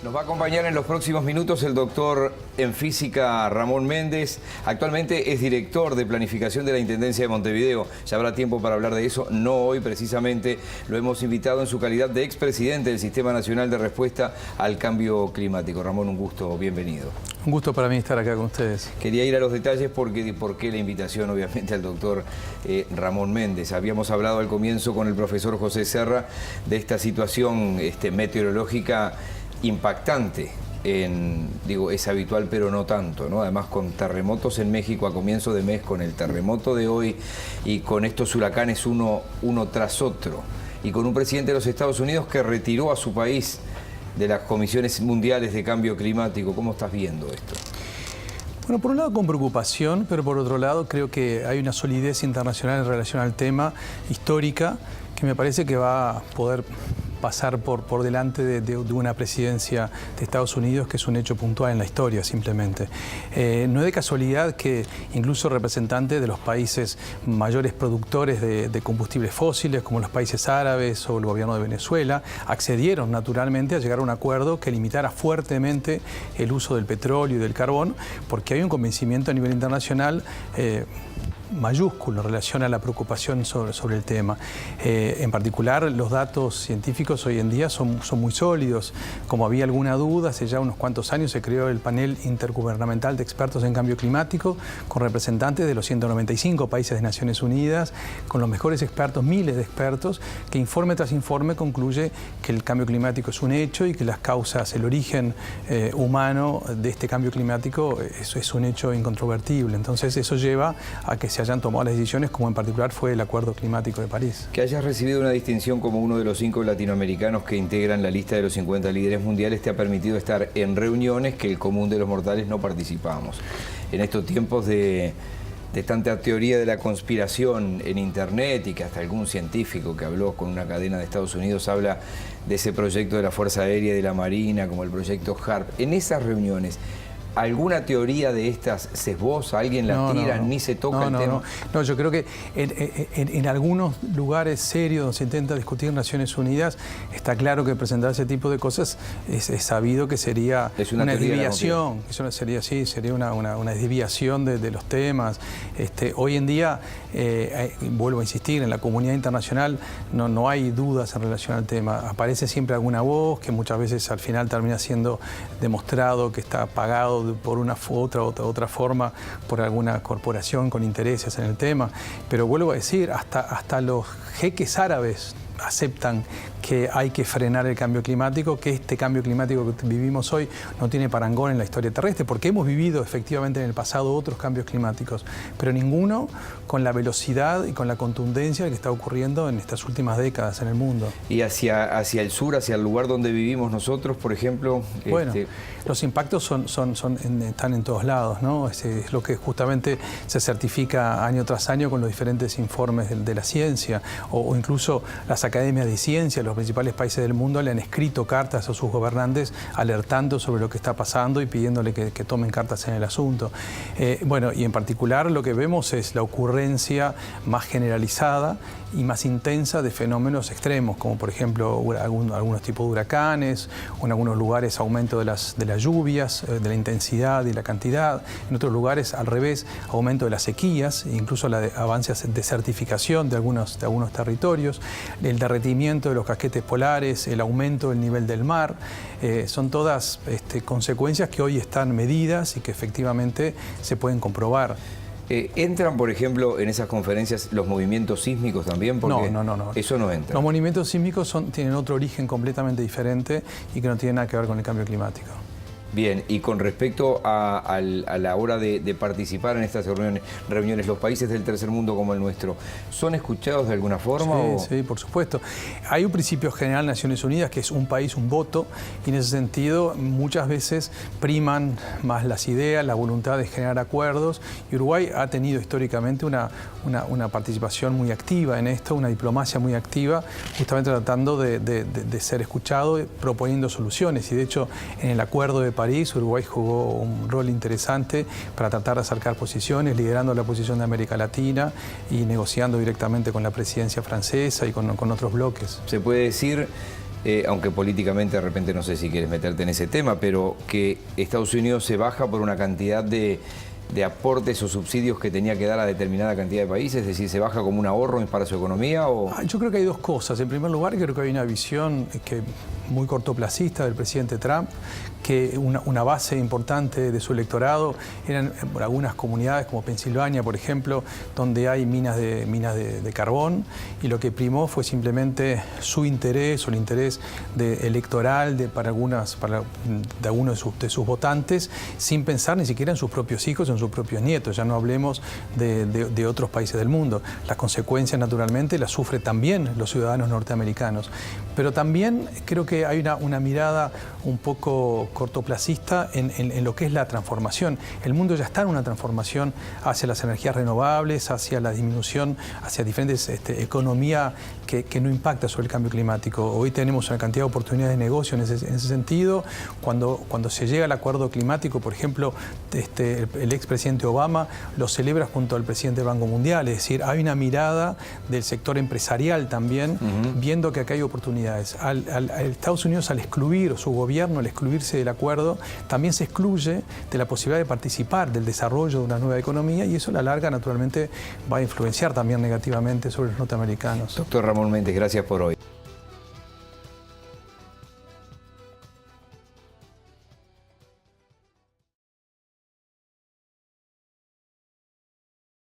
Nos va a acompañar en los próximos minutos el doctor en física Ramón Méndez. Actualmente es director de planificación de la Intendencia de Montevideo. Ya habrá tiempo para hablar de eso, no hoy precisamente. Lo hemos invitado en su calidad de expresidente del Sistema Nacional de Respuesta al Cambio Climático. Ramón, un gusto, bienvenido. Un gusto para mí estar acá con ustedes. Quería ir a los detalles porque por qué la invitación, obviamente, al doctor Ramón Méndez. Habíamos hablado al comienzo con el profesor José Serra de esta situación meteorológica impactante, es habitual pero no tanto, ¿no? Además con terremotos en México a comienzo de mes, con el terremoto de hoy y con estos huracanes uno tras otro, y con un presidente de los Estados Unidos que retiró a su país de las comisiones mundiales de cambio climático. ¿Cómo estás viendo esto? Bueno, por un lado con preocupación, pero por otro lado creo que hay una solidez internacional en relación al tema, histórica, que me parece que va a poder pasar por delante de una presidencia de Estados Unidos, que es un hecho puntual en la historia, simplemente. No es de casualidad que incluso representantes de los países mayores productores de combustibles fósiles, como los países árabes o el gobierno de Venezuela, accedieron naturalmente a llegar a un acuerdo que limitara fuertemente el uso del petróleo y del carbón, porque hay un convencimiento a nivel internacional mayúsculo en relación a la preocupación sobre el tema. En particular, los datos científicos hoy en día son muy sólidos. Como había alguna duda, hace ya unos cuantos años se creó el panel intergubernamental de expertos en cambio climático, con representantes de los 195 países de Naciones Unidas, con los mejores expertos, miles de expertos, que informe tras informe concluye que el cambio climático es un hecho y que las causas, el origen humano de este cambio climático es un hecho incontrovertible. Entonces eso lleva a que se hayan tomado las decisiones, como en particular fue el Acuerdo Climático de París. Que hayas recibido una distinción como uno de los 5 latinoamericanos que integran la lista de los 50 líderes mundiales te ha permitido estar en reuniones que el común de los mortales no participamos. En estos tiempos de tanta teoría de la conspiración en internet, y que hasta algún científico que habló con una cadena de Estados Unidos habla de ese proyecto de la Fuerza Aérea y de la Marina como el proyecto HARP, en esas reuniones, ¿alguna teoría de estas se esboza? ¿Alguien la tira? ¿Ni se toca el tema? No, yo creo que en algunos lugares serios donde se intenta discutir Naciones Unidas, está claro que presentar ese tipo de cosas es sabido que sería una desviación. Eso sería una desviación de los temas. Hoy en día, vuelvo a insistir, en la comunidad internacional no hay dudas en relación al tema. Aparece siempre alguna voz que muchas veces al final termina siendo demostrado que está pagado por una otra forma por alguna corporación con intereses en el tema, pero vuelvo a decir, hasta los jeques árabes aceptan que hay que frenar el cambio climático, que este cambio climático que vivimos hoy no tiene parangón en la historia terrestre, porque hemos vivido efectivamente en el pasado otros cambios climáticos, pero ninguno con la velocidad y con la contundencia que está ocurriendo en estas últimas décadas en el mundo. Y hacia el sur, hacia el lugar donde vivimos nosotros, por ejemplo... Bueno, los impactos están en todos lados, ¿no? Es lo que justamente se certifica año tras año con los diferentes informes de la ciencia, o incluso las academias de ciencia, los principales países del mundo le han escrito cartas a sus gobernantes alertando sobre lo que está pasando y pidiéndole que tomen cartas en el asunto. Bueno, y en particular lo que vemos es la ocurrencia más generalizada y más intensa de fenómenos extremos, como por ejemplo algunos tipos de huracanes, o en algunos lugares aumento de las lluvias, de la intensidad y la cantidad, en otros lugares al revés, aumento de las sequías, incluso avances de desertificación de algunos territorios, el derretimiento de los casquetes polares, el aumento del nivel del mar, son todas consecuencias que hoy están medidas y que efectivamente se pueden comprobar. ¿Entran, por ejemplo, en esas conferencias los movimientos sísmicos también? Porque no. Eso no entra. Los movimientos sísmicos tienen otro origen completamente diferente y que no tiene nada que ver con el cambio climático. Bien, y con respecto a la hora de participar en estas reuniones, los países del tercer mundo como el nuestro, ¿son escuchados de alguna forma? Sí, por supuesto. Hay un principio general en Naciones Unidas que es un país, un voto, y en ese sentido muchas veces priman más las ideas, la voluntad de generar acuerdos, y Uruguay ha tenido históricamente una participación muy activa en esto, una diplomacia muy activa, justamente tratando de ser escuchado, proponiendo soluciones, y de hecho en el Acuerdo de París, Uruguay jugó un rol interesante para tratar de acercar posiciones, liderando la posición de América Latina y negociando directamente con la presidencia francesa y con otros bloques. Se puede decir aunque políticamente de repente no sé si quieres meterte en ese tema, pero que Estados Unidos se baja por una cantidad de aportes o subsidios que tenía que dar a determinada cantidad de países, es decir, ¿se baja como un ahorro para su economía? O... Yo creo que hay dos cosas. En primer lugar, creo que hay una visión muy cortoplacista del presidente Trump, que una base importante de su electorado eran algunas comunidades como Pensilvania, por ejemplo, donde hay minas de carbón, y lo que primó fue simplemente su interés o el interés electoral de algunos de sus votantes, sin pensar ni siquiera en sus propios hijos o en sus propios nietos. Ya no hablemos de otros países del mundo. Las consecuencias, naturalmente, las sufren también los ciudadanos norteamericanos. Pero también creo que hay una mirada un poco cortoplacista en lo que es la transformación. El mundo ya está en una transformación hacia las energías renovables, hacia la disminución, hacia diferentes economía que no impacta sobre el cambio climático. Hoy tenemos una cantidad de oportunidades de negocio en ese sentido. Cuando se llega al acuerdo climático, por ejemplo, el expresidente Obama lo celebra junto al presidente del Banco Mundial. Es decir, hay una mirada del sector empresarial también, viendo que acá hay oportunidades. Estados Unidos, al excluir, o su gobierno, al excluirse del acuerdo, también se excluye de la posibilidad de participar del desarrollo de una nueva economía, y eso a la larga, naturalmente, va a influenciar también negativamente sobre los norteamericanos. Doctor Ramón Méndez, gracias por hoy.